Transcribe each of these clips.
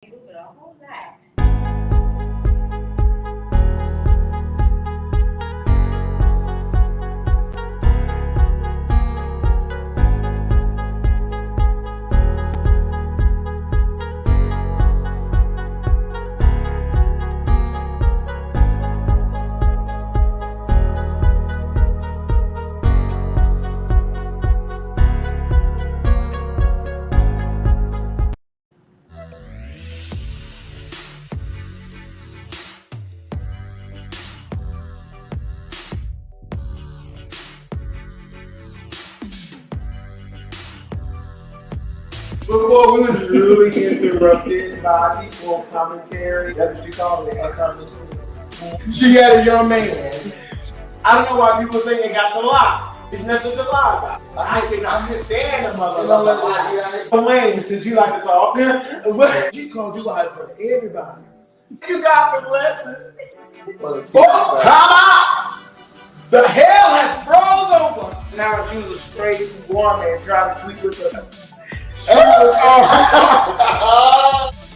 But a whole lot. Before we was really interrupted by people commentary. That's what you call it, commentary. She had a young man. I don't know why people think they got to lie. There's nothing to lie about. I can understand the mother. Wayne, since you like to talk, she called you out for everybody. You got for the lesson. Oh, time out! The hell has froze over. Now she was a straight woman trying to sleep with her. So I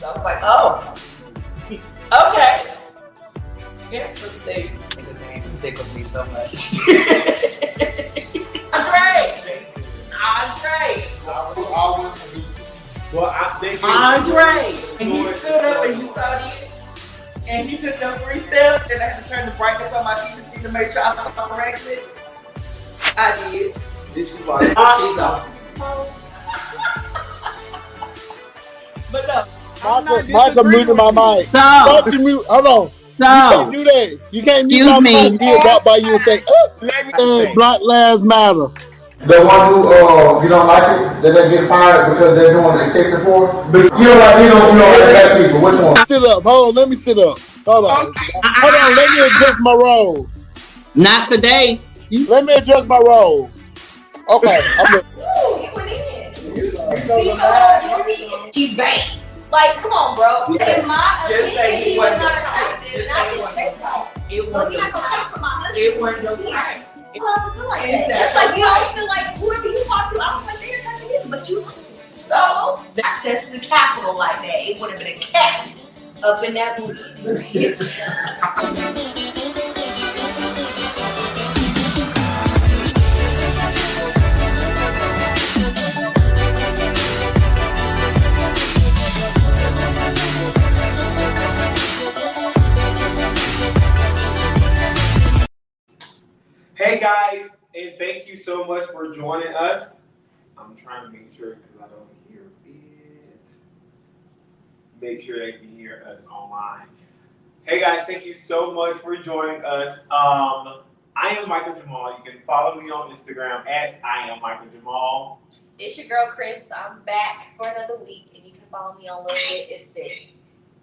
was like, oh, okay. Yeah, first day. Niggas ain't tickled me so much. Andre! And he stood up and you saw it. And he took them 3 steps and I had to turn the brightness on my TV to make sure I was corrected. I did. This is why she's on. But no. Micah muted my mic. Stop. Hold on. Stop. You can't do that. You can't mute my mic. He'll walk by you and say, hey, Black Lives Matter. The one who you don't like it, that they get fired because they're doing excessive force. But you don't like black people. Which one? Sit up. Hold on. Let me sit up. Hold on. Hold on. Let me adjust my role. Not today. Let me adjust my role. Okay. You went in. He's banned. Like, come on, bro. In my opinion, he was not attractive, and I just say so. You're not gonna come for my husband. It wasn't no time. It wasn't feel like that. It's like you don't feel like whoever you talk to, I don't like they're not either, but you. So the access to the capital like that, it would have been a cat up in that booty. Hey guys, and thank you so much for joining us. I'm trying to make sure because I don't hear it. Make sure they can hear us online. Hey guys, thank you so much for joining us. I am Micah-Jamal. You can follow me on Instagram at I am Micah-Jamal. It's your girl Chris. I'm back for another week, and you can follow me on Lil Bit It's Big.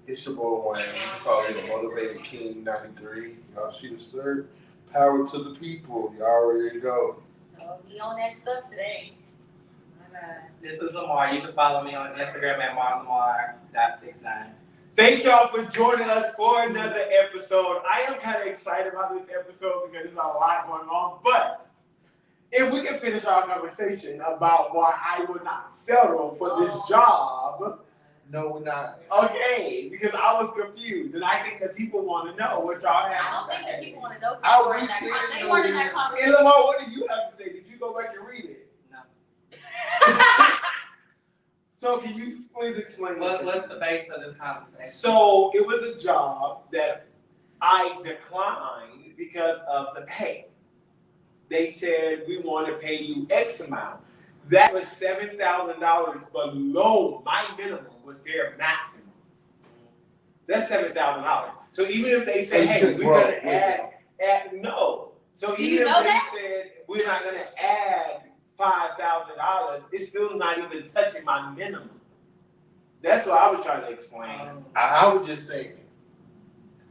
It's your boy Wayne. You can follow me at Motivated King 93. Y'all see the shirt. Power to the people. You already know. Oh, he on that stuff today. This is Lamar. You can follow me on Instagram at marlamar.69. Thank y'all for joining us for another episode. I am kind of excited about this episode because there's a lot going on. But if we can finish our conversation about why I would not settle for this job. No, we're not. Okay, because I was confused, and I think that people want to know what y'all have to say. I don't think that people want to know. They weren't in that conversation. And Lamar, what do you have to say? Did you go back and read it? No. So can you please explain What's the base of this conversation? So it was a job that I declined because of the pay. They said, we want to pay you X amount. That was $7,000 below my minimum was their maximum. That's $7,000. So even if they say, hey, we're going to add no. So even if they said, we're not going to add $5,000, it's still not even touching my minimum. That's what I was trying to explain. I was just saying,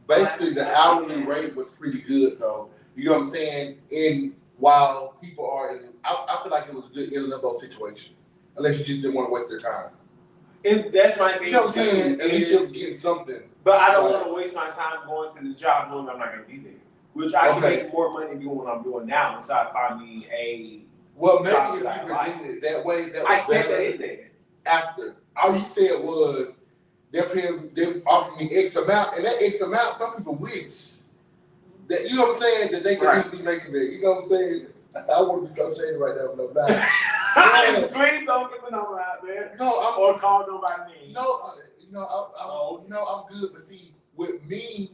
basically the hourly rate was pretty good though. You know what I'm saying? And while people are in, I feel like it was a good in a limbo situation. Unless you just didn't want to waste their time. And that's my thing. You know what I'm saying? At least you're getting something. But I don't want to waste my time going to this job knowing I'm not going to be there. Which I can make more money doing what I'm doing now until I find me a. Well, maybe if you presented it that way, that was I said that in there. After all you said was They offer me X amount, and that X amount, some people wish that, you know what I'm saying, that they could be making that. You know what I'm saying? I want to be so shady right now, but I'm not. Yeah. Please don't give the number out there. No, or call nobody name. No, I'm good. But see, with me,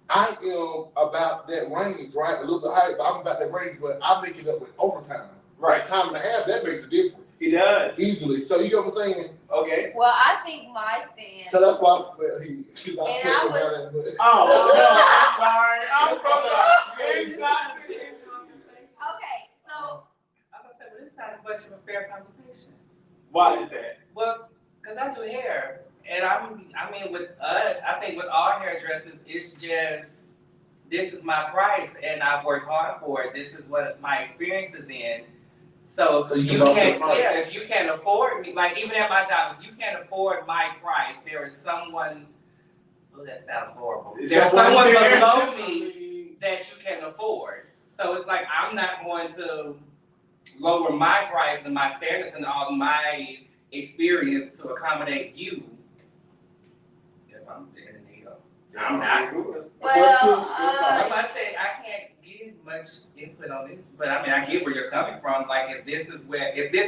I am about that range, right? A little bit higher, but I'm about that range. But I make it up with overtime. Right, time and a half. That makes a difference. It does easily. So you know what I'm saying? Okay. Well, I think my stand. So that's why I'm sorry. I'm so sorry. Okay, so I'm gonna say, well, it's not much of a fair conversation. Why is that? Well, because I do hair, and I mean, with us, I think with all hairdressers, it's just this is my price, and I've worked hard for it. This is what my experience is in. So if you can't afford me, like even at my job, if you can't afford my price, there is someone. Oh, that sounds horrible. There's someone below me that you can afford. So it's like I'm not going to lower my price and my standards and all my experience to accommodate you. If I'm in the needle, I'm not. Well, I said I can't give much input on this, but I mean I get where you're coming from. Like if this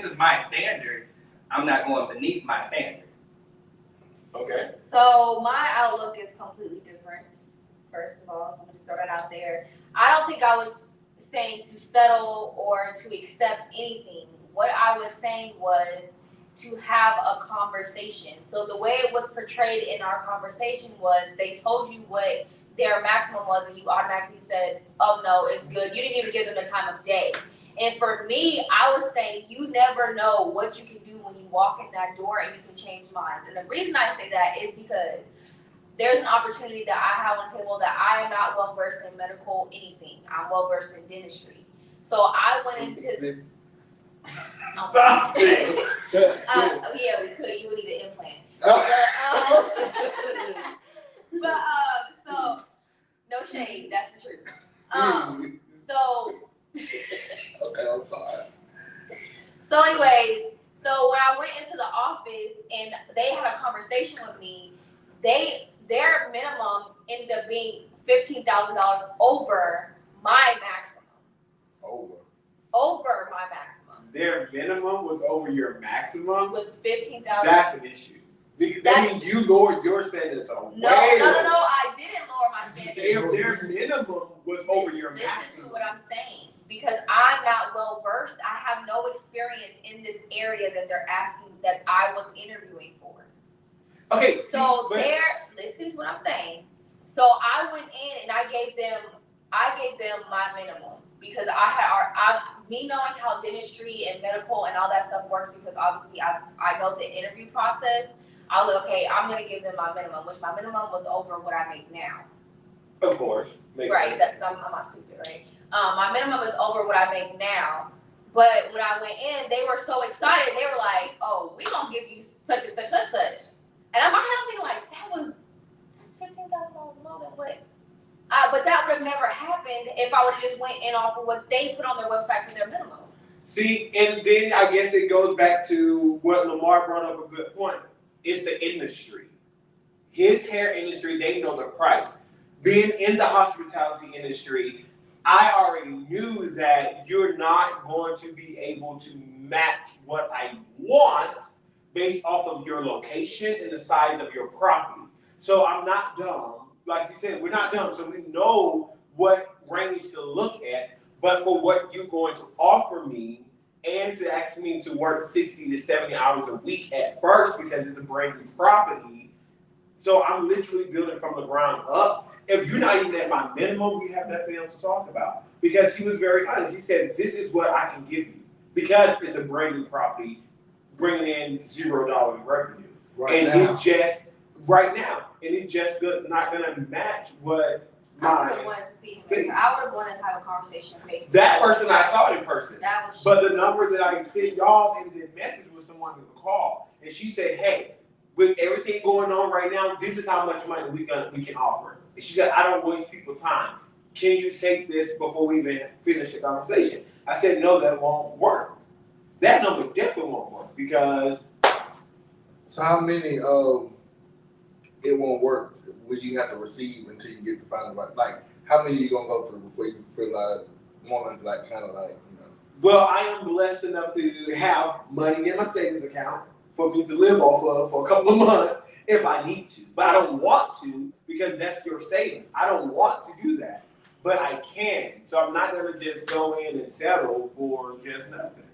is my standard, I'm not going beneath my standard. Okay. So my outlook is completely different. First of all, so I'm gonna just throw that out there. I don't think I was saying to settle or to accept anything. What I was saying was to have a conversation. So the way it was portrayed in our conversation was they told you what their maximum was and you automatically said, oh no, it's good. You didn't even give them the time of day. And for me, I was saying you never know what you can do when you walk in that door and you can change minds. And the reason I say that is because there's an opportunity that I have on the table that I am not well versed in medical anything. I'm well versed in dentistry. So I went into this. Stop it. Yeah, we could. You would need an implant. So no shade. That's the truth. So. Okay, I'm sorry. So anyway, so when I went into the office and they had a conversation with me, their minimum ended up being $15,000 over my maximum. Over my maximum. Their minimum was over your maximum? Was $15,000. That's an issue. Because that means you lowered your standards away. No, I didn't lower my standards. If their minimum was over your maximum. Listen to what I'm saying. Because I'm not well versed. I have no experience in this area that they're asking that I was interviewing for. Okay. So listen to what I'm saying. So I went in and I gave them my minimum because me knowing how dentistry and medical and all that stuff works, because obviously I know the interview process. I was like, okay, I'm gonna give them my minimum, which my minimum was over what I make now. Of course. Makes right, sense. I'm not stupid, right? My minimum is over what I make now. But when I went in, they were so excited. They were like, oh, we gonna give you such and such, such, such. And I'm thinking like, that's $15,000 more than what? But that would have never happened if I would have just went in off of what they put on their website for their minimum. See, and then I guess it goes back to what Lamar brought up a good point. It's the industry. His hair industry, they know the price. Being in the hospitality industry, I already knew that you're not going to be able to match what I want based off of your location and the size of your property. So I'm not dumb. Like you said, we're not dumb. So we know what range to look at. But for what you're going to offer me and to ask me to work 60 to 70 hours a week at first because it's a brand new property. So I'm literally building from the ground up. If you're not even at my minimum, we have nothing else to talk about. Because he was very honest. He said, this is what I can give you. Because it's a brand new property, bringing in $0 revenue. Right now. And he's just not going to match what I would have wanted to see him. I would have wanted to have a conversation face to face. That person I saw in person. But the numbers that I sent y'all in the message was someone in the call. And she said, hey, with everything going on right now, this is how much money we can offer. And she said, I don't waste people's time. Can you take this before we even finish the conversation? I said, no, that won't work. That number definitely won't work because. So how many it won't work when you have to receive until you get the final right. Like, how many you gonna go through before you feel like want to like kind of like, you know? Well, I am blessed enough to have money in my savings account for me to live off of for a couple of months if I need to. But I don't want to because that's your savings. I don't want to do that, but I can. So I'm not gonna just go in and settle for just nothing.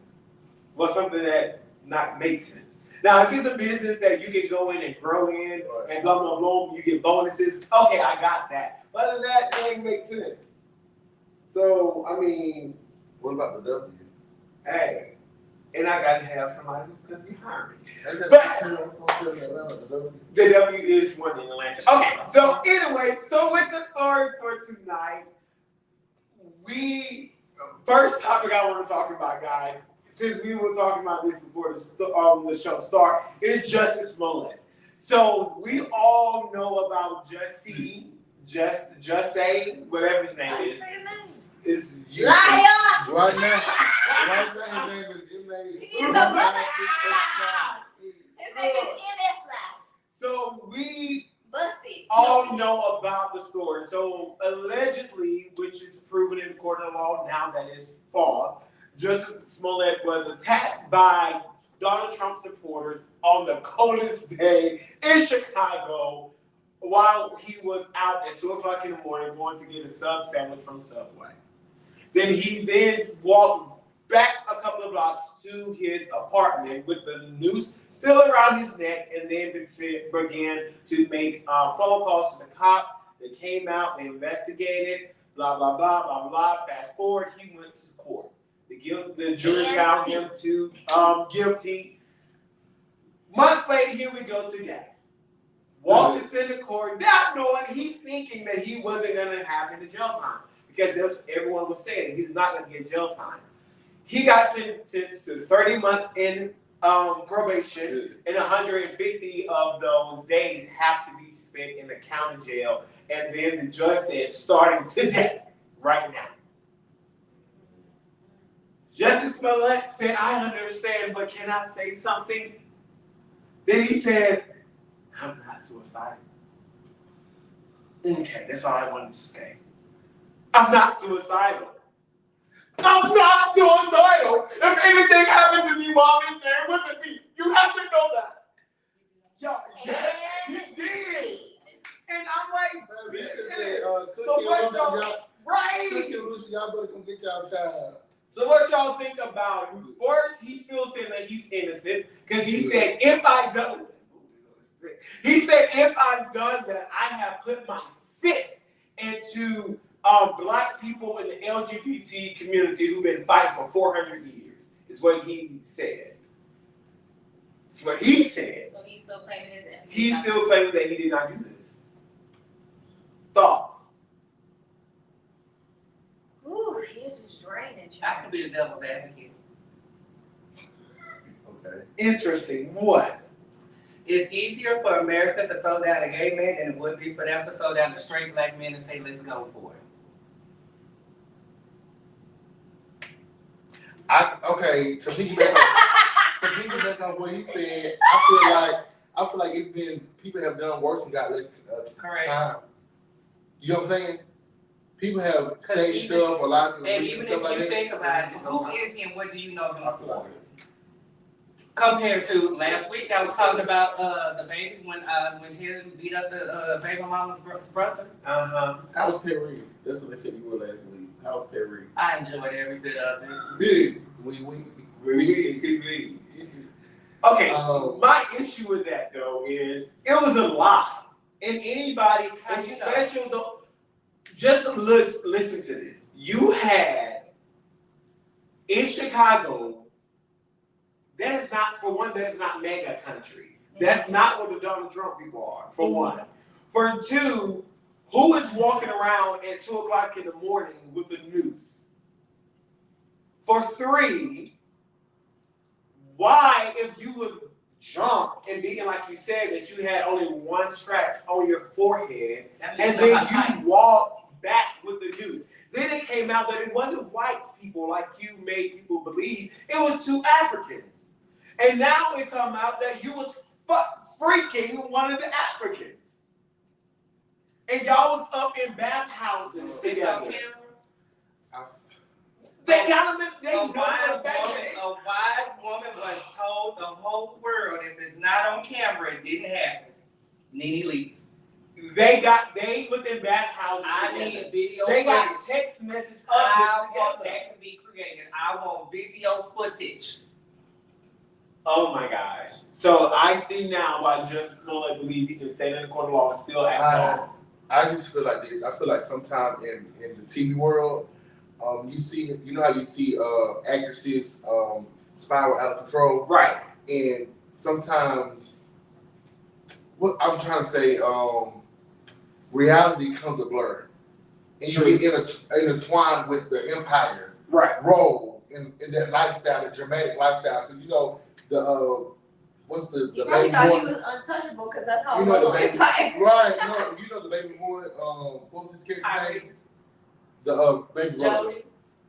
Well, something that not makes sense. Now, if it's a business that you can go in and grow in and blah, blah, blah, you get bonuses, okay, I got that. But other than that, it ain't make sense. So, I mean. What about the W? Hey, and I got to have somebody who's going to be hiring me. The W is one in Atlanta. Okay, so anyway, so with the story for tonight, first topic I want to talk about, guys, since we were talking about this before the show started, is Jussie Smollett. So we all know about Jussie, whatever his name is. Is Liar! Right now, his name is He's a brother. His name is MF. So we Busted. all know about the story. So allegedly, which is proven in the court of law now that is false, Jussie Smollett was attacked by Donald Trump supporters on the coldest day in Chicago while he was out at 2 o'clock in the morning going to get a sub sandwich from Subway. Then he walked back a couple of blocks to his apartment with the noose still around his neck, and then began to make phone calls to the cops. They came out, they investigated, blah, blah, blah, blah, blah. Fast forward, he went to court. The jury found him guilty. Months later, here we go today. Walks into court, not knowing, he's thinking that he wasn't going to have any jail time. Because that's what everyone was saying. He's not going to get jail time. He got sentenced to 30 months in probation, and 150 of those days have to be spent in the county jail. And then the judge said, starting today, right now. Jussie Smollett said, I understand, but can I say something? Then he said, I'm not suicidal. Okay, that's all I wanted to say. I'm not suicidal. I'm not suicidal. If anything happened to me while I'm in there, it wasn't me. You have to know that. Yes, he did. And I'm like, so what y'all, right? Y'all better come get y'all child. So what y'all think about it? First, he's still saying that he's innocent because he said, if I've done that, I have put my fist into black people in the LGBT community who've been fighting for 400 years, is what he said. It's what he said. So he's still claiming his innocence. He's still claiming that he did not do this. Thoughts? Ooh, he's just draining. I can be the devil's advocate. Okay. Interesting. What? It's easier for America to throw down a gay man than it would be for them to throw down a straight black man and say, let's go for it. To piggyback on what he said, I feel like it's been, people have done worse and got less time. You know what I'm saying? People have staged stuff or lies to the police and stuff like that. And even if you think about it, who is he and what do you know him I feel for? like it. Compared to last week, I was talking about the baby when he beat up the baby mama's brother. Uh-huh. How was Perry? That's what they said you were last week. How was Perry? I enjoyed every bit of it. Big. Okay, my issue with that though is it was a lie, and anybody, especially though, just listen to this. You had in Chicago. That is not, for one, that is not mega country. That's not what the Donald Trump people are, for one. For two, who is walking around at 2 o'clock in the morning with the news? For three, why, if you was jumped and being like you said that you had only one scratch on your forehead, and then you walked back with the news. Then it came out that it wasn't white people like you made people believe. It was 2 Africans. And now it come out that you was freaking one of the Africans. And y'all was up in bathhouses It's together. on camera. They got them. They A know for a fact wise woman once told the whole world, if it's not on camera, it didn't happen. Nene Leakes. They was in bathhouses. I together. need video They footage. got text message of I them want together. that can be created. I want video footage. Oh my gosh. So I see now why Jussie Smollett believes he can stand in the court of law and still act wrong. I just feel like this. I feel like sometimes in the TV world, you know how you see actresses spiral out of control, Right. and sometimes what I'm trying to say, reality becomes a blur, and you get intertwined with the empire role in that lifestyle, the dramatic lifestyle, because you know the what's the You baby probably thought boy? he was untouchable because that's how You know the baby baby, right? You know the baby boy. What was his character name? The baby brother.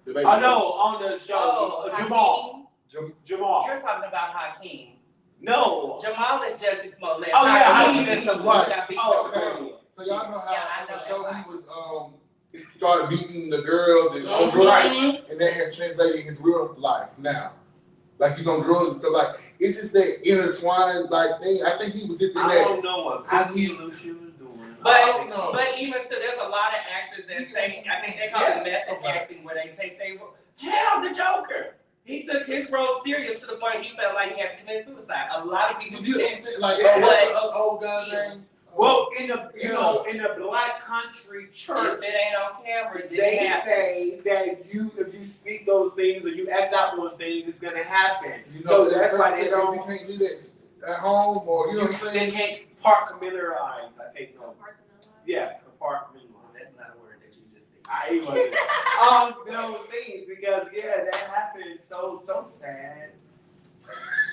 Jody. Oh no, on the show, Jamal. Jamal. You're talking about Hakeem. No. Jamal is Jussie Smollett. Oh yeah, Hakeem is the one that beat the Okay. So y'all know how I on know the show that. he was started beating the girls and on drugs, and that has translated in his real life now. Like he's on drugs and stuff. Like it's just that intertwined like thing. I think he was just in I that. don't know what Cookie Lucia was doing. But even still, there's a lot of actors that say, I think they call it method acting, where they take their role. Hell, the Joker. He took his role serious to the point he felt like he had to commit suicide. A lot of people do that. Like what's the old guy's name? Well, in the in the Black Country church, If it ain't on camera, they say that if you speak those things or you act out those things, it's gonna happen. You So know, that's why they you don't. can't do that at home, or you know what I'm They saying. can't compartmentalize. I think no. Yeah, compartmentalize. That's not a word that you just said. I wasn't. Those things because that happened. So sad.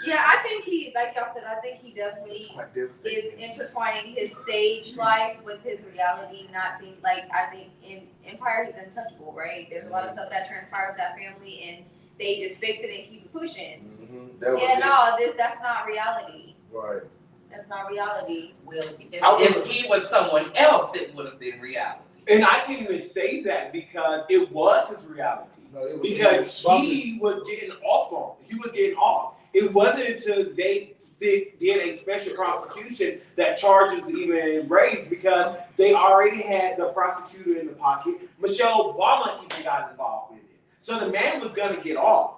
Yeah, I think he, like y'all said, I think he definitely It's quite is devastating. intertwining his stage life with his reality. Not being like, I think in Empire he's untouchable, right? There's a lot of stuff that transpired with that family, and they just fix it and keep it pushing. That's not reality. Right. That's not reality. Well, if he was someone else, it would have been reality. And I can even say that because it was his reality. No, it was Because he was getting off on. He was getting off. It wasn't until they did a special prosecution that charges even raised because they already had the prosecutor in the pocket. Michelle Obama even got involved with it. So the man was gonna get off.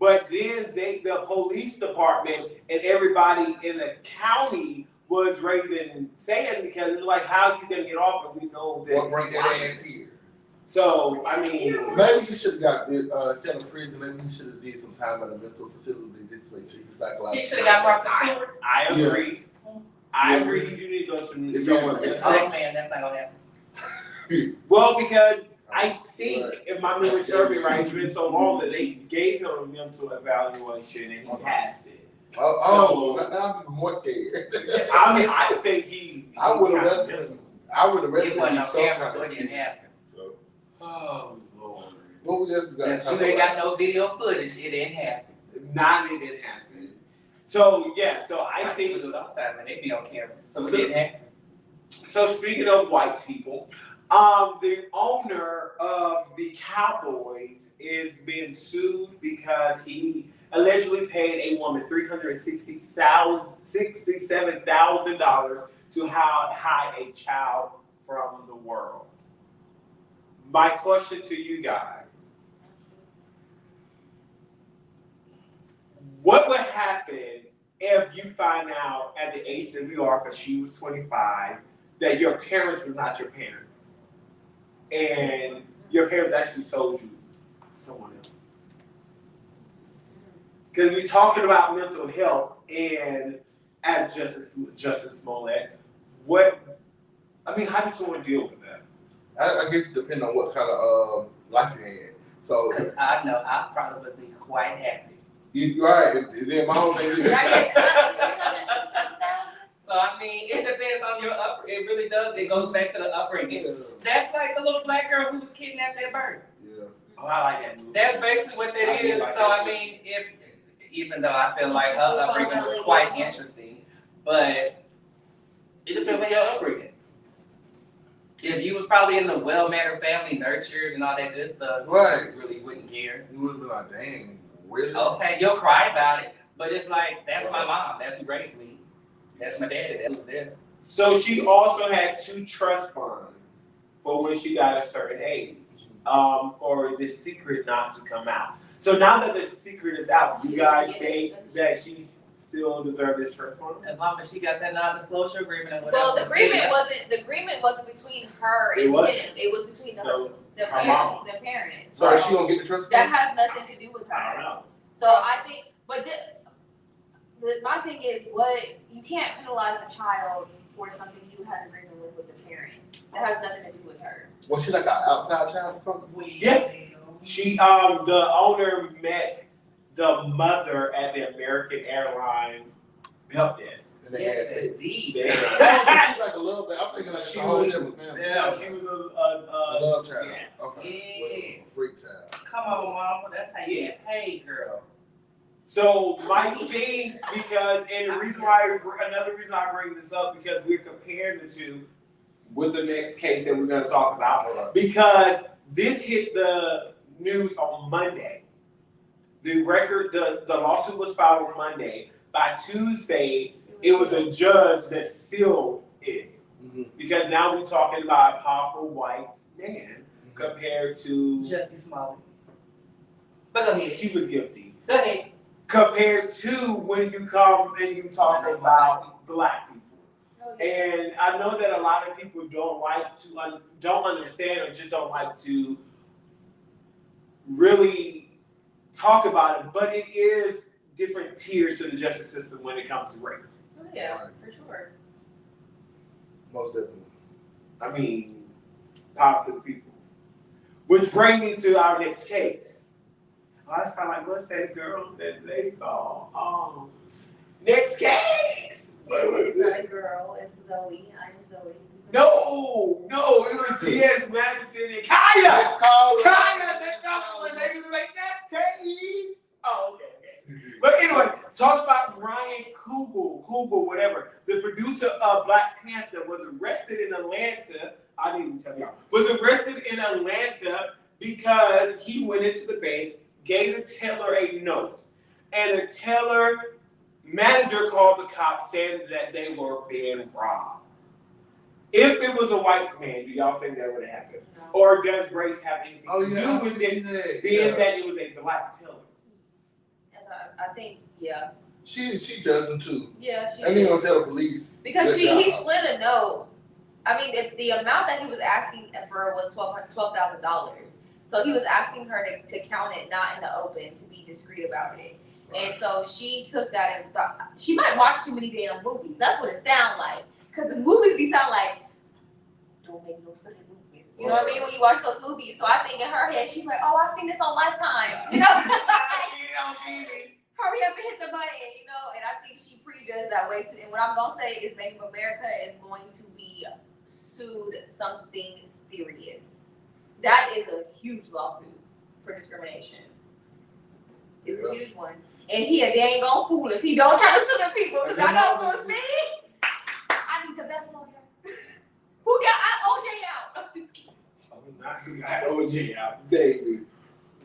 But then the police department and everybody in the county was raising sand because it's like, how he's gonna get off and we know that. What bring that ass here? So I mean, maybe he should have got sent to prison. Maybe he should have did some time at a mental facility this way to psychological. He should have got Martha Stewart. I agree. I agree. You need to go somewhere. It's a black man. That's not gonna happen. Well, because I think, if my memory serves me right, it's been so long that they gave him a mental evaluation and he passed it. Now I'm even more scared. I mean, I think I would have read it. I would have read It it. wasn't on camera, so it didn't happen. Oh Lord. What else we got to If talk you ain't about? got no video footage, it didn't happen. It didn't happen. So I think. People do it all the time and they be on camera, so it didn't happen. So speaking of white people, the owner of the Cowboys is being sued because he allegedly paid a woman $367,000 to hide a child from the world. My question to you guys: what would happen if you find out at the age that we are, because she was 25, that your parents were not your parents, and your parents actually sold you to someone else? Because we're talking about mental health, and as Jussie Smollett, how does someone deal with that? I guess it depends on what kind of life you had. So Because I know I probably would be quite happy. you're right. Then my whole thing is. Did I get cut? So I mean, it depends on your it really does. It goes back to the upbringing. Yeah. That's like the little black girl who was kidnapped at birth. Yeah. Oh, I like that movie. That's basically what that I do is. like So that I mean, even though I feel like her upbringing was quite interesting, but it depends on your upbringing. If you was probably in the well-mannered family, nurtured and all that good stuff, Right. you really wouldn't care. You would be like, dang, really? Okay, you'll cry about it, but it's like, that's my mom. That's who raised me. That's my daddy. That was there. So she also had 2 trust funds for when she got a certain age, for the secret not to come out. So now that the secret is out, you guys think that she still deserves this trust fund? As long as she got that non-disclosure agreement and whatever. Well, the agreement wasn't between her and him. It was between the parents. So is she gonna get the trust fund? That has nothing to do with her. I don't know. So I think, but my thing is, you can't penalize a child for something you had an agreement with the parent. That has nothing to do with her. Was she like an outside child or something? Yeah. She, the owner met the mother at the American Airlines help desk. And they had sex. indeed. Yeah. Oh, so she's like a little bit. I'm thinking like She a whole was- different family. Yeah, she was A love child. yeah. Okay. Well, a freak child. Come on, mama. That's how you get paid, girl. So my thing, because and the reason why another reason I bring this up because we're comparing the two with the next case that we're going to talk about because this hit the news on Monday. The lawsuit was filed on Monday. By Tuesday, it was a judge that sealed it because now we're talking about a powerful white man compared to Jussie Smollett. But go ahead. he was guilty. Go ahead. Compared to when you come and you talk about black people. And I know that a lot of people don't understand or just don't like to really talk about it, but it is different tiers to the justice system when it comes to race. Oh yeah, for sure. Most definitely. I mean, power to the people. Which brings me to our next case. Last time, like, what's that girl, that lady called? Next case. It's not a girl. It's Zoe. I'm Zoe. No, it was T.S. Madison and Kaya. Let's call her. Kaya, next time, niggas like next case. Oh, okay. But anyway, talk about Ryan Coogler, whatever. The producer of Black Panther was arrested in Atlanta. I didn't even tell y'all. Was arrested in Atlanta because he went into the bank, gave the teller a note, and the teller manager called the cops saying that they were being robbed. If it was a white man, do y'all think that would have happened? No. Or does race have anything to do I with see it that. being that it was a black teller? I think, yeah. She judged him too. Yeah, she And then gonna tell the police. because Good he job. slid a note. I mean, if the amount that he was asking for was $12,000. So he was asking her to count it not in the open, to be discreet about it. And so she took that and thought, she might watch too many damn movies. That's what it sounds like. Because the movies be sound like, don't make no sudden movements. You know what I mean? When you watch those movies. So I think in her head, she's like, oh, I've seen this on Lifetime. You know? Hurry up and hit the button, you know? And I think she prejudged that way too. And what I'm going to say is Bank of America is going to be sued something serious. That is a huge lawsuit for discrimination. It's a huge one. And he a dang on fool if he don't try to sue the people, because I know if it was me, I need the best lawyer. Who got OJ out? I'm just kidding. Not OJ out. Baby.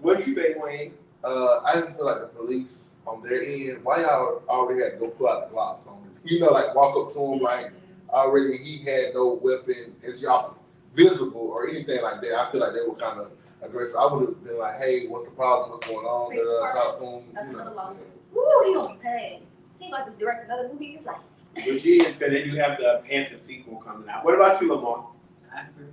What you think, Wayne? I just feel like the police on their end, why y'all already had to go pull out the Glocks on this? You know, like walk up to him like already he had no weapon as y'all visible or anything like that. I feel like they were kind of aggressive. I would have been like, hey, what's the problem? What's going on? Talk to him. That's another lawsuit. Ooh, he gonna be paid. He about to direct another movie in his life. Which is that they do have the Panther sequel coming out. What about you, Lamar? I agree.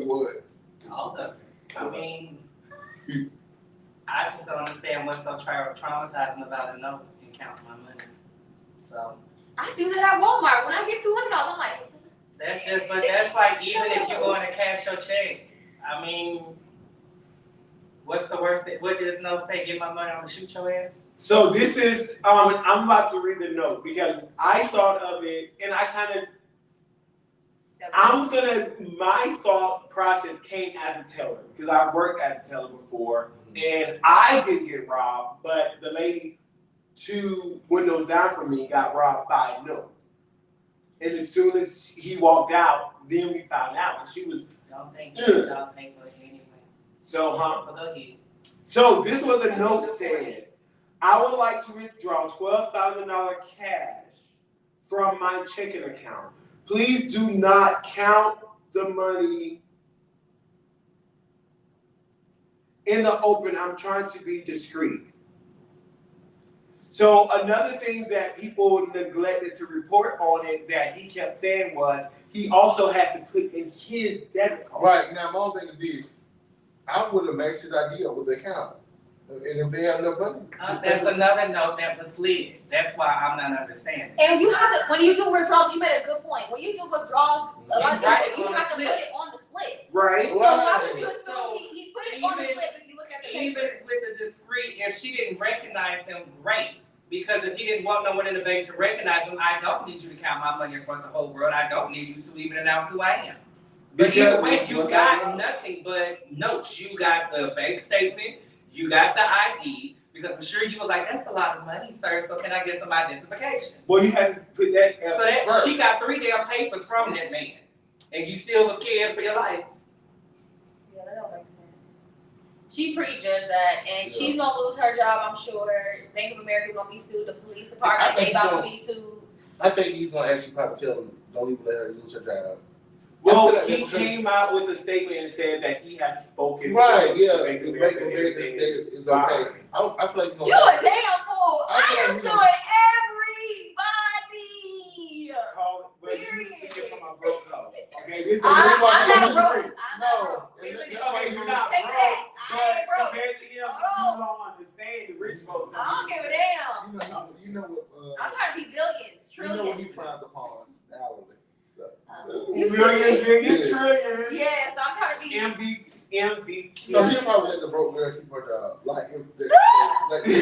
What? Also, I mean, I just don't understand what's so traumatizing about a note and counting my money. So I do that at Walmart. When I get $200, I'm like, that's just, but that's like even if you're going to cash your check. I mean, what's the worst thing? What did the note say? Get my money, I'm gonna shoot your ass. So this is, I'm about to read the note because I thought of it and I kind of, my thought process came as a teller because I worked as a teller before and I didn't get robbed, but the lady 2 windows down from me got robbed by a note. And as soon as he walked out, then we found out. And she was. Don't think your job pay for it anyway. So, But go ahead. So this is what the note said. I would like to withdraw $12,000 cash from my checking account. Please do not count the money in the open. I'm trying to be discreet. So another thing that people neglected to report on it that he kept saying was he also had to put in his debit card. Right, now my only thing is this. I would have matched his idea with the account. And if they have enough money. That's another note that was slid. That's why I'm not understanding. And you have to, when you do withdrawals, you made a good point. When you do withdrawals, a lot of people, you have to put it on the slip. Right. So why would you assume he put it on the slip if you look at the paper? Even with the discreet, if she didn't recognize him, great. Because if he didn't want no one in the bank to recognize him, I don't need you to count my money in front of the whole world. I don't need you to even announce who I am. But either way, you got nothing but notes. You got the bank statement, you got the ID, because I'm sure you were like, that's a lot of money, sir, so can I get some identification? Well, you have to put that So that she got 3 damn papers from that man, and you still was scared for your life. Yeah, that don't make sense. She prejudged that, and she's gonna lose her job, I'm sure. Bank of America's gonna be sued, the police department, they about to be sued. I think he's gonna actually probably tell them, don't even let her lose her job. Well, he came out with a statement and said that he had spoken. Right, yeah, Bank of Bank of America, America everything is okay. I feel like You a damn fool! I am feel suing like everybody! But you speaking from a broke hoe. Okay, this is I'm not this is broke. free. I'm No. not broke. Okay, you're not Take broke, that. I but ain't broke. compared to him, you don't understand the rich folks. I don't give a damn. You know what? I'm trying to be billions, You know what he trillions. frowns upon hourly. So. You Billion, Yeah. trillion. Yes, I'm trying to be. MBT. So he'll probably let the broke girl keep her job. Like, you know what I'm saying?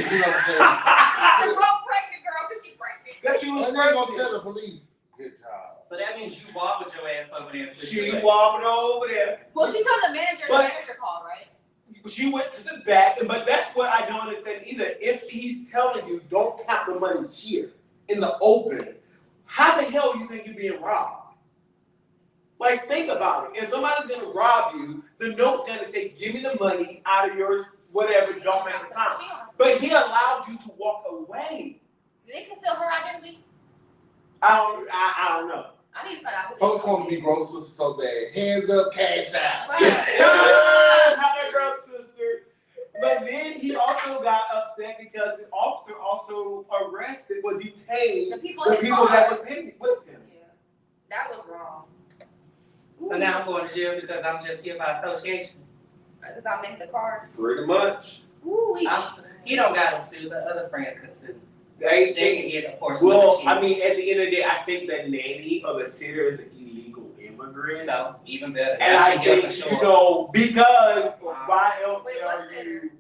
The broke pregnant girl, because she pregnant. That she was And they're gonna pregnant. tell the police, good job. So that means you wobbled your ass over there. She wobbled over there. Well, she told the manager, the manager called, right? She went to the back, but that's what I don't understand either. If he's telling you don't count the money here in the open, how the hell you think you're being robbed? Like, think about it. If somebody's gonna rob you, the note's gonna say, give me the money out of yours, whatever, don't make a sound. But he allowed you to walk away. Did they conceal her identity? I don't know. I need to find out who Folks want to be broke sisters so bad. Hands up, cash out. Right. Not that girl's sister. But then he also got upset because the officer also arrested or detained The people, the his people car. that was in with him. Yeah. That was wrong. So now I'm going to jail because I'm just here by association. Because I made the car. Pretty much. Ooh, He don't got to sue. The other friends can sue. They They can get a portion of well, the I check. mean, at the end of the day, I think that nanny or the sitter is an illegal immigrant. So even better. And That I should get think, for sure. you know, because why else Wait, are what's you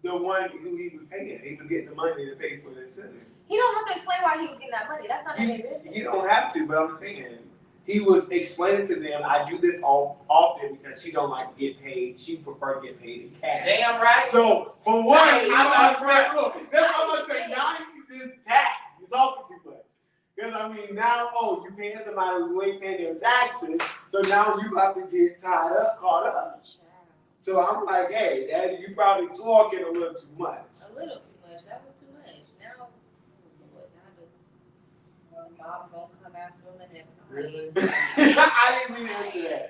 the one who he was paying? He was getting the money to pay for the sitter. He don't have to explain why he was getting that money. That's not You, their business. you don't have to, but I'm saying he was explaining to them, I do this often because she don't like to get paid. She prefer to get paid in cash. Damn right. So for one, Right. I'm not saying, look, that's what I'm gonna say. Now you see this tax. You're talking too much. Because I mean, now you paying somebody who ain't paying their taxes, so now you about to get tied up, caught up. So I'm like, hey, that you probably talking a little too much. A little too much. That was too much. Now, what? Now the mom gonna come after him and Really? I didn't mean to answer that.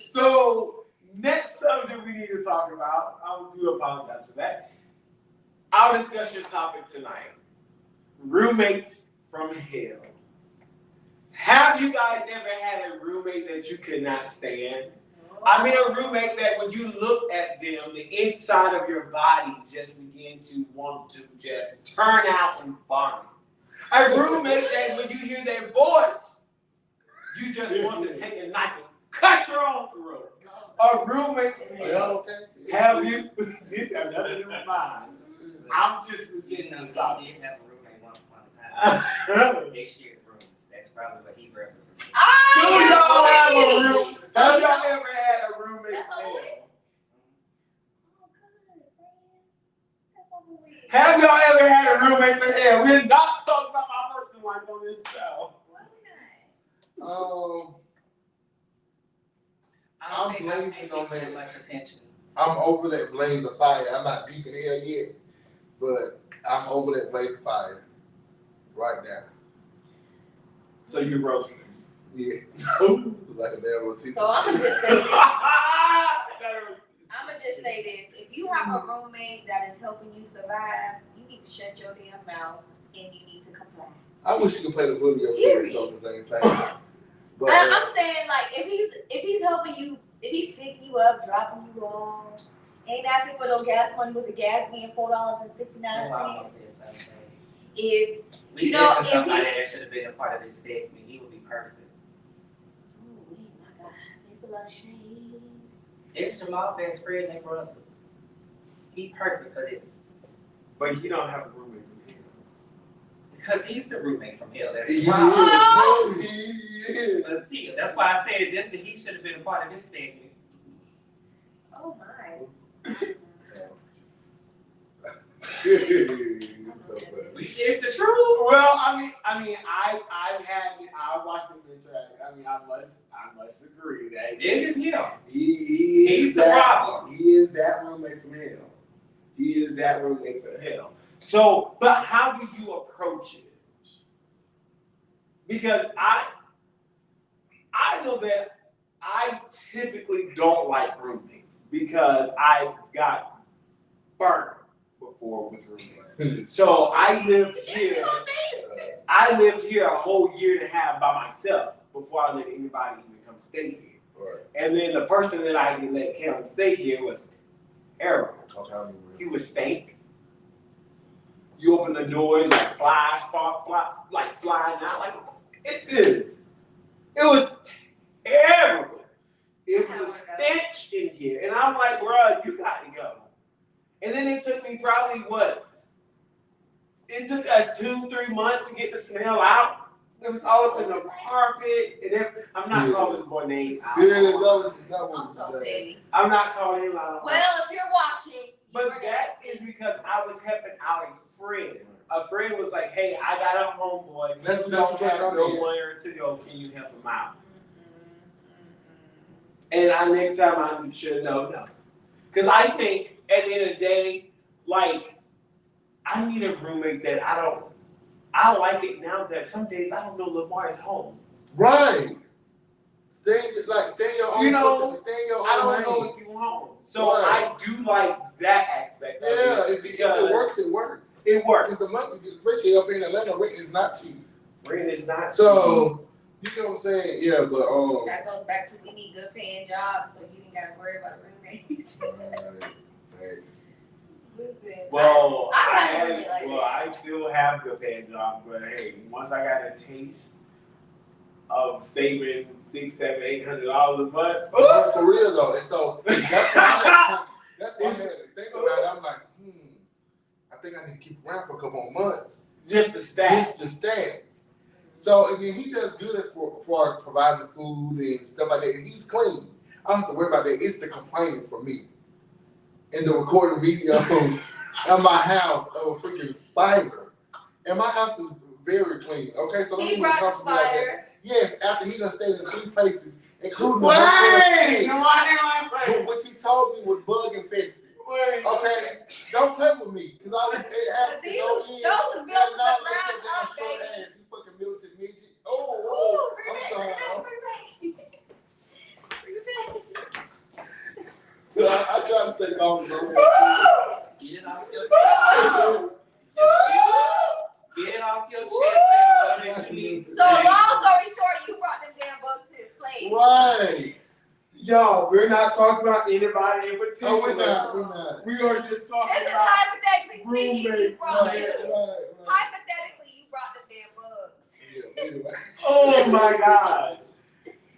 So next subject we need to talk about, I do apologize for that. Our discussion topic tonight, roommates from hell. Have you guys ever had a roommate that you could not stand? I mean a roommate that when you look at them, the inside of your body just begin to want to just turn out and vomit. A roommate that when you hear their voice, you just want to take a knife and cut your own throat. A roommate from Are y'all hell. okay? Have you? This has nothing to do with mine. I'm just You presenting know, the he topic. did have a roommate once upon a time. They shared rooms. That's probably what he references. Do y'all have a room? So Have you y'all know- ever had a roommate That's from over hell? with. Have y'all ever had a roommate from hell? We're not talking about my personal life on this show. I don't I'm think I blazing on pay that. much attention. I'm over that blaze of fire. I'm not deep in hell yet, but I'm over that blaze of fire right now. So you're roasting. Yeah. Like a damn rotisserie. So I'm gonna just say this. I'm gonna just say this. If you have a roommate that is helping you survive, you need to shut your damn mouth and you need to comply. I wish you could play the video footage on the same thing. But I'm saying, like, if he's helping you, if he's picking you up, dropping you off, ain't asking for no gas money with the gas being $4.69. If We mentioned somebody that should have been a part of this segment, he would be perfect. Oh my God, it's a lot of shade. It's Jamal's best friend and brothers. He perfect for this. But he don't have a roommate from hell. Because he's the roommate from hell. That's he the problem. is. But still, that's why I said this, that he should have been a part of this segment. Oh my. It's the truth. Well, I watched him interact. I must agree that It is him. he's the problem. He is that roommate from hell. He is that roommate from hell. So, but how do you approach it? Because I know that I typically don't like roommates because I've got burnt before with roommates. So I lived here a whole year and a half by myself before I let anybody even come stay here. Right. And then the person that I didn't let come stay here was terrible. Okay. He was stink. You open the doors like flies flying out. Like, it's this. It was terrible. It was a stench in here. And I'm like, bro, you got to go. And then it took me probably it took us 2-3 months to get the smell out. It was all up in the carpet. And I'm not calling the boy name out. I'm so petty. I'm not calling him out. Well, if you're watching. But that is because I was helping out a friend. A friend was like, hey, I got a homeboy. That's don't have nowhere to go. Can you help him out? And next time I should no. Because I think at the end of the day, like, I need a roommate that I like it now that some days I don't know Lamar is home. Right. Stay in your own. You know, stay in your own I don't lane. know if you're home. So Right. I do like that aspect of Yeah, it. if it works, it works. It works. Because the money, especially up in Atlanta, rent is not cheap. Rent is not So, you know what I'm saying? Yeah, but That goes back to we need good paying jobs so you ain't gotta worry about roommates. Thanks. Listen. Well, I I still have good paying job, but hey, once I got a taste of saving $600, $700, $800 a month. But for real though, and so that's why I had to think about it. I'm like, I think I need to keep around for a couple more months. Just to stack. So and then he does good as far as providing food and stuff like that. And he's clean. I don't have to worry about that. It's the complaining for me. And the recording videos at my house of a freaking spider. And my house is very clean. Okay, so he brought the spider. Yes, after he done stayed in 3 places, including the which he told me was bug infested. Okay, don't play with me, because I would have to go in. Those is built from the ground up, Short baby. ass, you fucking militant midget. Oh, I'm sorry. I try to stay calm, bro. Get it off your chest. Get it off your chest and know that you need to. So long story short, you brought them damn bugs to his place. Right. Y'all, we're not talking about anybody in particular. Oh, we're not. We are just talking This is about hypothetically speaking. You roommates. brought Right. hypothetically, you brought them damn bugs. Yeah, anyway. Oh my God.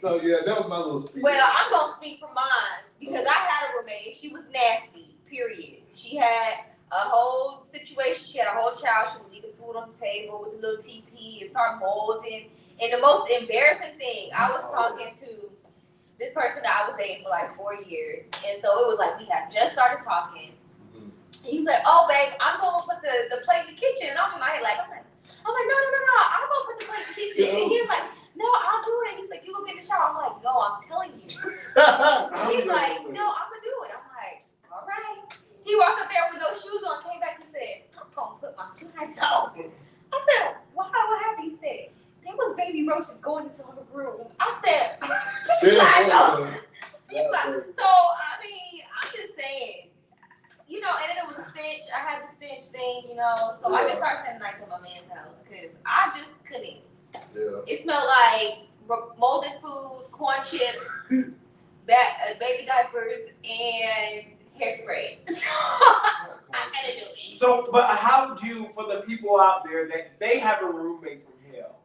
So yeah, that was my little speech. Well, I'm gonna speak for mine because I had a roommate and she was nasty. Period. She had a whole situation. She had a whole child. She would leave the food on the table with a little TP and start molding. And the most embarrassing thing, I was talking to this person that I was dating for like 4 years, and so it was like we had just started talking. And he was like, "Oh, babe, I'm gonna put the plate in the kitchen," and I'm in my head like, I'm like, no, I'm gonna put the plate in the kitchen. And he was like, "No, I'll do it." He's like, So I said, "Why? What happened?" He said, "There was baby roaches going into her room." I said, "He's like, no." He's like, so I mean, I'm just saying, you know. And then it was a stench. I had the stench thing, you know. So I just started spending nights at my man's house because I just couldn't. Yeah. It smelled like molded food, corn chips, baby diapers, and hairspray. So I had to do it. So, but how would you, for the people out there that they have a roommate from hell,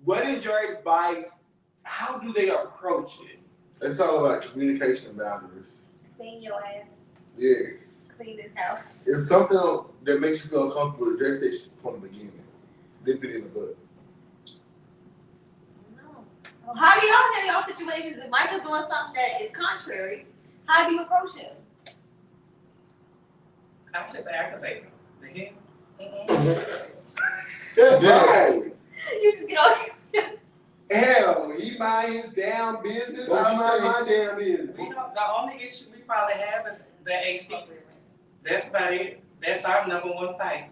what is your advice? How do they approach it? It's all about communication and boundaries. Clean your ass. Yes. Clean this house. If something that makes you feel uncomfortable, address it from the beginning. Nip it in the bud. No. How do y'all handle y'all situations if Micah's doing something that is contrary? How do you approach him? I just aggravate him. The hell? Right. You just get all Hell, he mind his damn business. I mind my damn business. You know, the only issue we probably have is the AC. That's about it. That's our number one fight.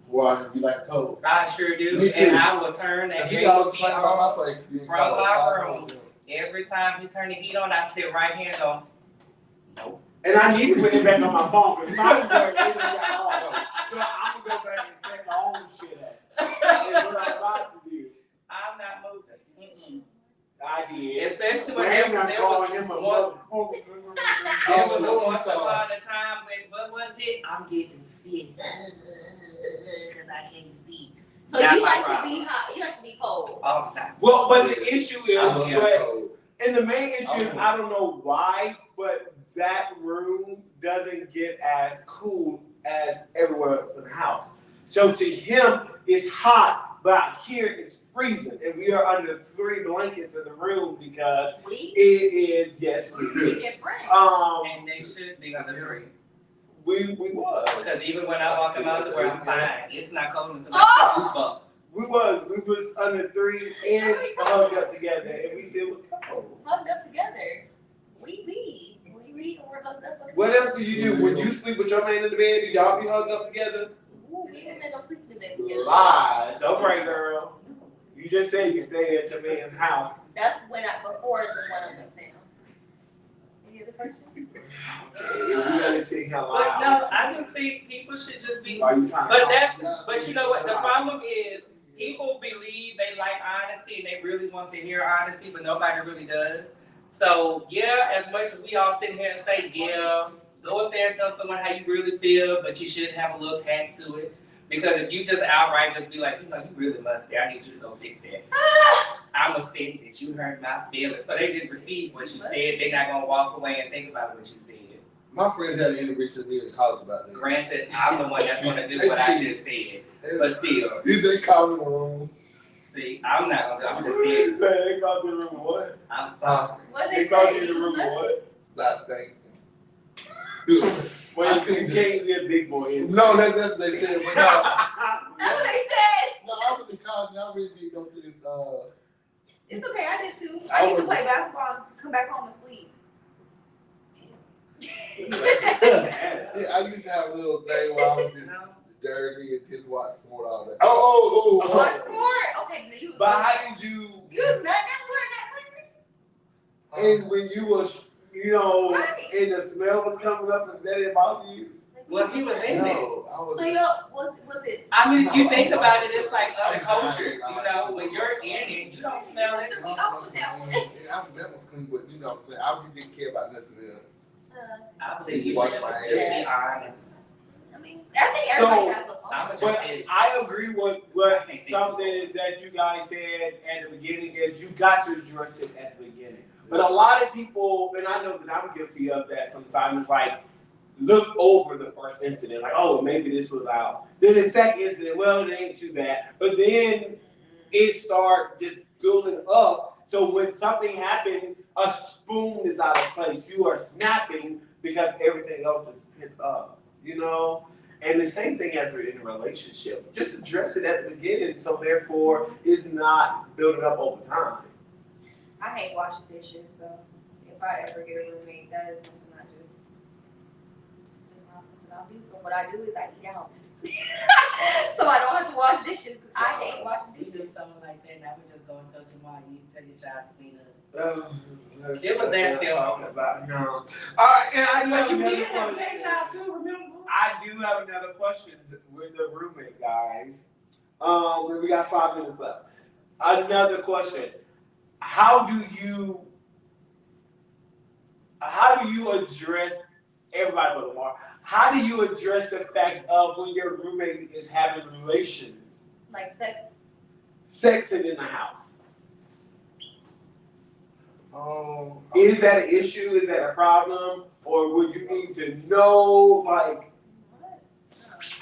Why? You like cold? I sure do. Me too. And I will turn the He always AC complain about on my place being from cold. my room. Every time he turn the heat on, I sit right here and go, nope. And I need to put it back on my phone because my phone really got off. So I'm gonna go back and set my own shit up. That's what I'm about to do. I'm not moving. I did. Especially when Brandon, there I'm calling was him a one. There was Oh, once upon a time when, what was it? I'm getting sick. Because I can't see. So you like to be hot, you like to be cold. All the time. Well, but the issue is, I love cold. and the main issue is, I don't know why, but that room doesn't get as cool as everywhere else in the house. So to him, it's hot, but out here it's freezing, and we are under 3 blankets in the room because it is, yes, we We get friends. And they should be on the 3. we was. Because even when I walk in my underwear, I'm fine. It's not cold until my goosebumps. We was under 3 and hugged up together, and we still was cold. Hugged up together. We were hugged up. What else do you do when you sleep with your man in the bed? Do y'all be hugged up together? Ooh, we didn't go sleep in the bed together. Lies. Okay, girl. You just said you stay at your man's house. That's before the one on the town. Any other questions? Okay, we gotta sit here But loud. no, I just think people should just be. Are you trying But you know what? The problem is people believe they like honesty and they really want to hear honesty, but nobody really does. So yeah, as much as we all sit here and say, yeah, go up there and tell someone how you really feel, but you should have a little tact to it. Because if you just outright just be like, you know, you really must be, I need you to go fix that. I'm offended, you hurt my feelings. So they just receive what you said, they're not gonna walk away and think about what you said. My friends had an intervention with me in college about that. Granted, I'm the one that's gonna do what I just said. But still. They called me in the room. See, I'm not gonna do it, I'm just What did you kidding. say? They called you in the room what? I'm sorry. What They called you in the room what? Last thing. Well, you can't be a big boy. No, that's what they said. But no, That's what they said. no, I was in college and I really did go through this. It's okay, I did too. I used to play basketball and come back home and sleep. Yeah, I used to have a little thing where I was just dirty and just watch sport all day. Oh. What for? Okay, now you. But how did you? You was not that And when you was, you know, and the smell was coming up, and that didn't bother you? Well, he was in there. No, I was. So yo, was it? I mean, if you think about it, it's like other cultures, you know, when you're in it, you don't smell it. That was clean, but you know what I'm saying? I really didn't care about nothing else. I believe you should just be honest. I mean, I think everybody has those moments. But I agree with what something that you guys said at the beginning is you got to address it at the beginning. But a lot of people, and I know that I'm guilty of that sometimes, it's like, look over the first incident, like, oh, maybe this was out. Then the second incident, well, it ain't too bad. But then it start just building up. So when something happened, a spoon is out of place. You are snapping because everything else is picked up, you know? And the same thing as in a relationship. Just address it at the beginning, so therefore it's not building up over time. I hate washing dishes, so if I ever get a roommate, that is something it's just not have something I'll do. So what I do is I eat out. So I don't have to wash dishes. I hate washing You dishes. do something like that, and I would just go and tell Jamal, you need to tell your child to clean up. It was that still talking about him. All right, and I do have You another did have question. that child too, remember? I do have another question with the roommate, guys. We got 5 minutes left. Another question: How do you address everybody but Lamar? How do you address the fact of when your roommate is having relations, Like sex. sexing in the house? Is that an issue? Is that a problem? Or would you need to know, like,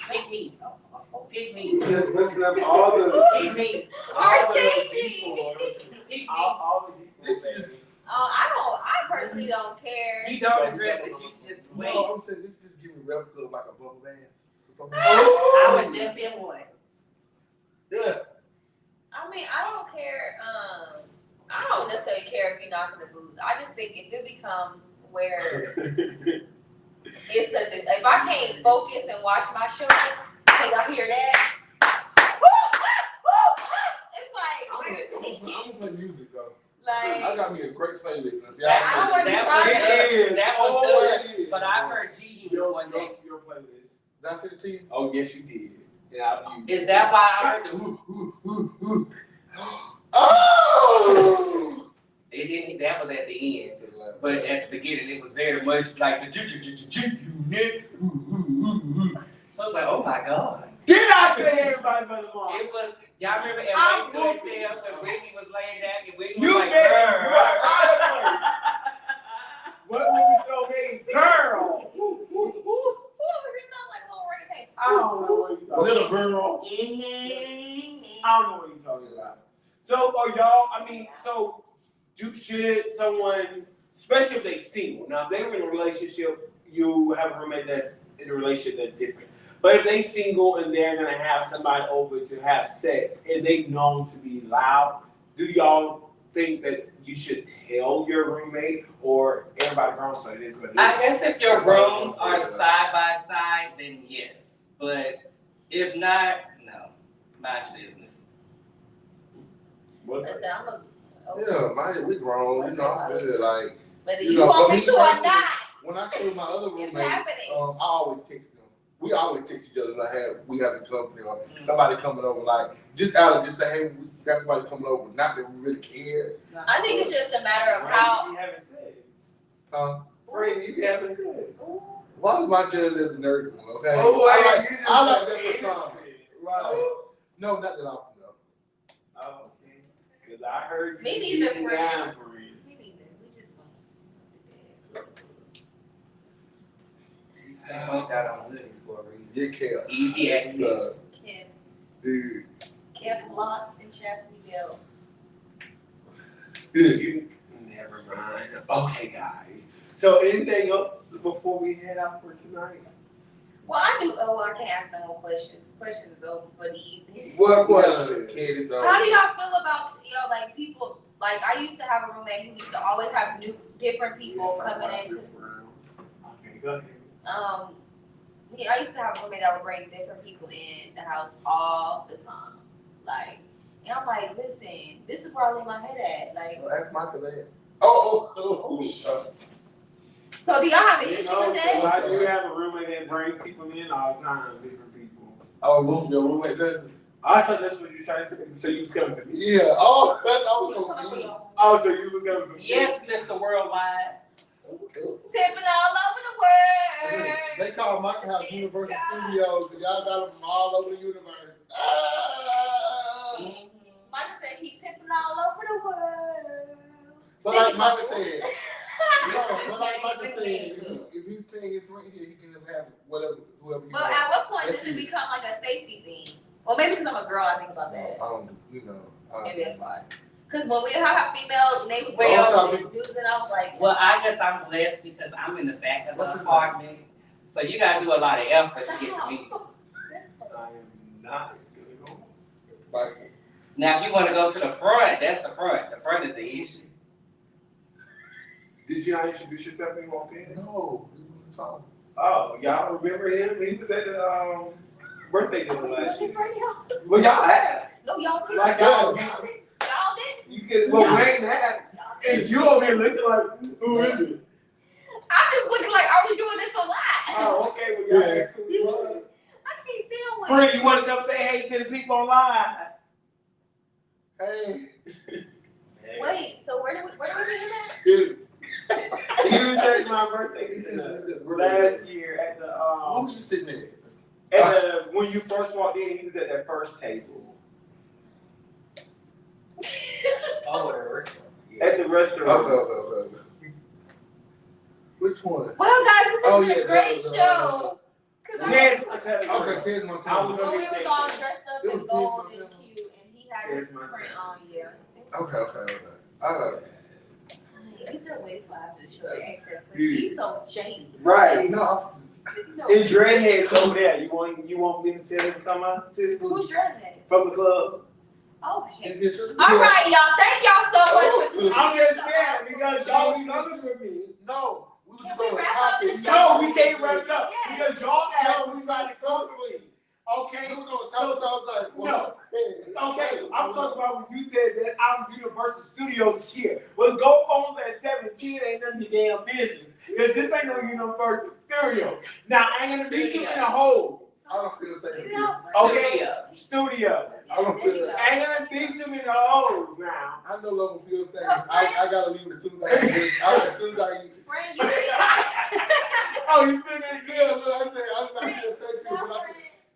Pick me. Pick me. just listen up all the Pick me. all the Stacey! people, Pick me. all the people. This is I personally don't care. You don't address it, you just wait. no. I'm saying this just give me replica of like a bubble bath. I was just in one. Yeah. I mean, I don't care. I don't necessarily care if you're knocking the booze. I just think if it becomes where if I can't focus and watch my show because I hear that, it's like, where is it? I'm gonna play music though. Like, I got me a great playlist. I don't want to be crying. That was good, but I heard G one day. Your playlist. Did I send it to you? Oh yes, you did. Yeah, Is that why I heard the Oh! It didn't. That was at the end, but at the beginning it was very much like the unit. So I was like, oh my god. Did I say everybody but Lamar? It was. Y'all remember at Wait Till It Fell when Whitney was laying down and Whitney You was like, made girl. What when you told me, girl? Who over here sound like Lil Ray Tay? I don't know what you're talking Little about. girl. I don't know what you're talking about. So, y'all, I mean, so should someone, especially if they single, now if they were in a relationship, you have a roommate that's in a relationship that's different. But if they single and they're gonna have somebody over to have sex and they known to be loud, do y'all think that you should tell your roommate or everybody grown so it is what it is? I guess if your rooms are side by side, then yes. But if not, no. Mind your business. Listen, I'm a. Yeah, we grown. You know, I'm good. Like, Whether you want me to or not. when I see my other roommates, happening. I always text them. We always text each other. We have a company or somebody coming over. Like, just out of just say, hey, we got somebody coming over. Not that we really care. I think it's just a matter of how. You having sex. Brady, you having sex. Why is my judge as the nerdy one? Okay. Oh, I you just like that said for some. Right. No, not that often though. Oh, okay. Because I heard you. Me neither, getting friend. down for real. Me neither. We just. They went out on goodies for a reason. You care. Easy access. Kids. Dude. Kept locked in Chastityville. You never mind. Okay, guys. So, anything else before we head out for tonight? Well, I do. Oh, I can ask some more questions. Questions is open for the evening. What Question. question? How do y'all feel about like people? Like I used to have a roommate who used to always have different people coming into. Okay, go ahead. I used to have a roommate that would bring different people in the house all the time. Like, and I'm like, listen, this is where I lay my head at. Like, Ask Micah that. so do y'all have an You issue know, with that? I do have a roommate that brings people in all the time, different people. Oh, your roommate doesn't. I thought that's what you were trying to say. So you was coming for me. Yeah. Oh, that was so mean. Oh, so you was coming for me. Yes, Mr. Worldwide. Pimping all over the world. They call Micah House Universal Studios because y'all got them from all over the universe. Micah said he pimping all over the world. But like Micah said, if he's paying his rent here, he can just have whoever he But wants. at what point does it become like a safety thing? Well, maybe because I'm a girl, I think about that. Maybe that's why. Because when we have female neighbors, dudes, and I was like, Well, I guess I'm blessed because I'm in the back of What's the his apartment. So you gotta do a lot of effort to get to me. I am not gonna go. Like, Now, if you want to go to the front, that's the front. The front is the issue. Did you not introduce yourself when you walked in? no, we were talking. Oh, y'all remember him? He was at the birthday dinner last year. Right now. Well, y'all asked. No, y'all didn't. Like y'all Y'all didn't. you could. Well, Wayne asked, and you over here looking like, who is it? I'm just looking like, are we doing this a lot? Oh, okay. Well, y'all asked who he was. I can't stand one. Friend, you want to come say hey to the people online? Hey. Wait, so where do we meet him at? He was at my birthday last year at the Where was you sitting at? when you first walked in, he was at that first table. Oh, at a restaurant. At the restaurant. Okay. Which one? Well, guys, this has been a that great was, show. Ted's Montana. Okay, Ted's I Montana. was So we was all dressed up It in was gold Ted's and cute, and he had Ted's his Montana. print on, yeah. Okay. Ain't there ways why I should show the accent? She's so shady. Right. No, No. And Dreadhead's over there. You want me to tell him to come out too? Who's Dreadhead? From the club. Oh, heck. is it true? All right, y'all. Thank y'all so much for tuning in. I'm just saying because y'all be coming for me. No, we was Can just we on the wrap up topic. the show? No, we can't wrap it up Yes. because y'all asked me about to come for me. Okay. We was on the topic, so I was like, well, Okay, I'm talking about when you said that I'm Universal Studios shit. Well, go home at 17 ain't none of your damn business. Because this ain't no Universal Studio. Now, I ain't gonna be too in a hole. I don't feel the same. Okay, studio. I don't feel that. I ain't gonna be too many holes now. I no longer feel the same. I gotta leave as soon as I eat. As soon as I eat. Friend, you Oh, you feel that Yeah, good? look, I said I'm not feel the same, but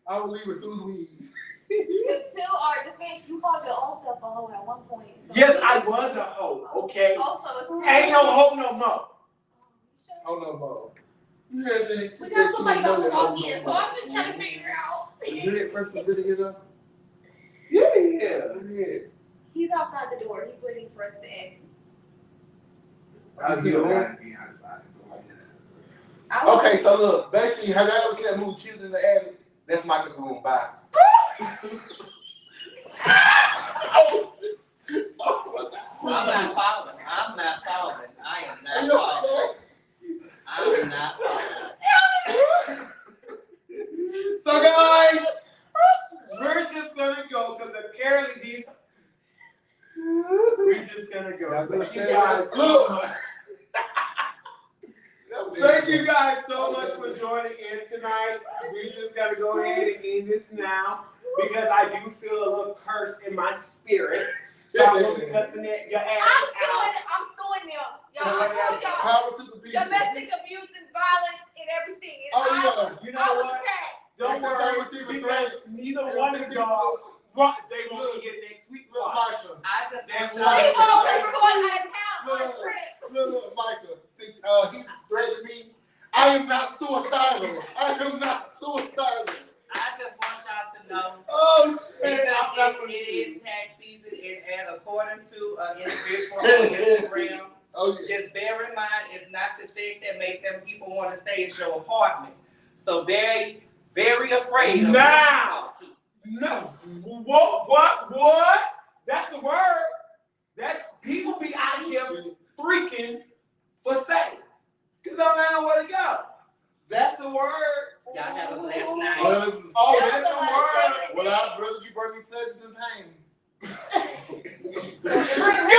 I will leave as soon as we eat. to our defense, you called your own self a hoe at one point. So Yes, I was a hoe, okay? Also, it's Ain't no hoe no more. Oh no, Bo. You had that. We got somebody about to walk in, so I'm just trying to figure out. Did that person really get up? Yeah. He's outside the door. He's waiting for us to end. I see the room. Okay, so look, basically, have y'all ever seen that movie Children in the Attic? That's Micah's room. Bye. I'm not following. I am Are not you following. okay? I am not following. So guys, we're just gonna go because apparently these. We're just gonna go. Thank you guys so much. Thank you guys so much for joining in tonight. We just gotta go ahead and end this now because I do feel a little curse in my spirit. So I'm gonna be cussing your ass I'm out. suing them. Y'all, I told y'all. Power to the people. Domestic abuse and violence and everything. And Oh, yeah. You I know was what? attacked. Don't And since I worry, received the because threats, neither one of y'all, they won't be here next week. Look, Micah. I just Damn want We y'all won't. to We're going out of town on a trip. Look, Micah. Since he threatened me, I am not suicidal. I am not suicidal. I just want y'all to know Oh, because it is tax season and according to an individual on Instagram, Oh, yeah. just bear in mind it's not the sex that make them people want to stay in your apartment. So very, very afraid of Now. No. What? That's a word. That's people be out here freaking for stay. Cause they don't know where to go. That's a word. Y'all have a blessed night. Oh, That that's was a a lot of word. shaking. Well, I'd rather you bring me pleasure than pain. Good